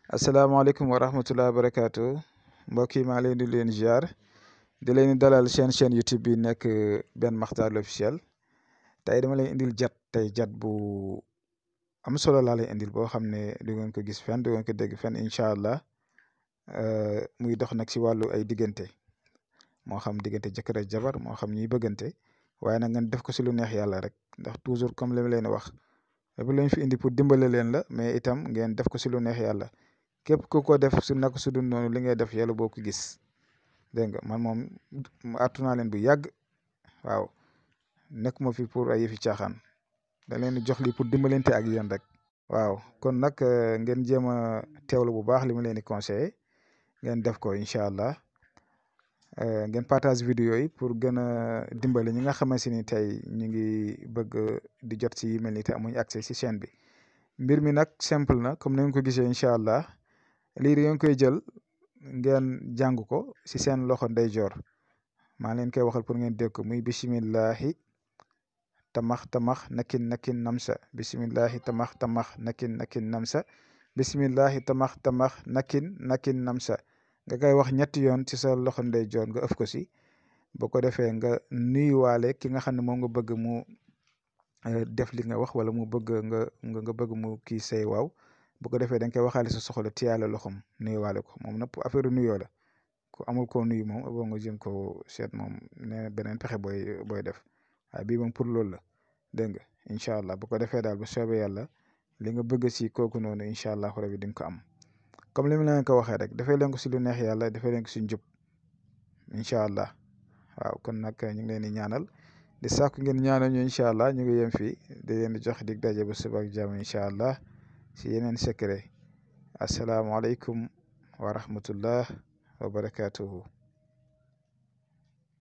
asalaamaaleykum wa rahmatulah wa barakaatu mbokk yi maa leen di leen ziar di leen dalal chaîne YouTube bi nekk Ben Makhtar l'officiel tey dama lay indil jat bu am solo laa lay indil boo xam ne du ngeen ko gis fenn du ngeen ko dégg fenn incha allah muy dox nag si wàllu ay diggante moo xam diggante jëkkër ak jabar moo xam ñuy bëggante waaye nag ngeen def ko si lu neex yàlla rek ndax toujours comme li ma leen wax lépp lañ fi indi pour dimbale leen la mais itam ngeen def ko si lu neex yàlla. képp ku ko def su naka su dul noonu li ngay def yàlla boo ko gis dégg nga man moom àttu naa leen bu yàgg waaw nekk ma fi pour ay yëfi caaxaan da leen di jox lii pour dimbalante ak yéen rek. waaw kon nag ngeen jéem a teewlu bu baax li ma leen di conseillé ngeen def ko incha allah ngeen partage vidéo yi pour gën a dimbale ñi nga xamante ni tey ñu ngi bëgg di jot si yu mel ni te amuñ accès si chaîne bi mbir mi nag simple na comme ni nga ko gisee incha allah. lii da ngeen koy jël ngeen jàng ko si seen loxo ndeyjoor maa leen koy waxal pour ngeen dégg ko muy bisimillahi tamax nakin namsa bisimillahi tamax nakin namsa bisimillahi tamax nakin namsa nga koy wax ñetti yoon ci sa loxo ndeyjoor nga ëf ko si boo ko defee nga nuyuwaale ki nga xam ne moom nga bëgg mu def li nga wax wala mu bëgg nga bëgg mu kii say waaw bu ko defee da nga koy waxaale sa soxla tiyaale loxom nuyuwaale ko moom nag affaire nuyoo la ku amul koo nuyu moom boo nga jëm ko seet moom nee beneen pexe booy def waaye bii moom pour loolu la dégg nga incha allah bu ko defee daal bu soobee yàlla li nga bëgg si kooku noonu incha allah rabi di nga ko am comme li ma leen ko waxee rek defee leen ko si lu neex yàlla defee leen ko si njub incha allah waaw kon nag ñu ngi leen di ñaanal di sàkku ngeen ñaanal ñu incha allah ñu ngi yem fii di leen di jox dig daje ba suba ak jàmm incha allah. si yeneen secret asalaamaaleykum wa rahmatullah wa barakatuhu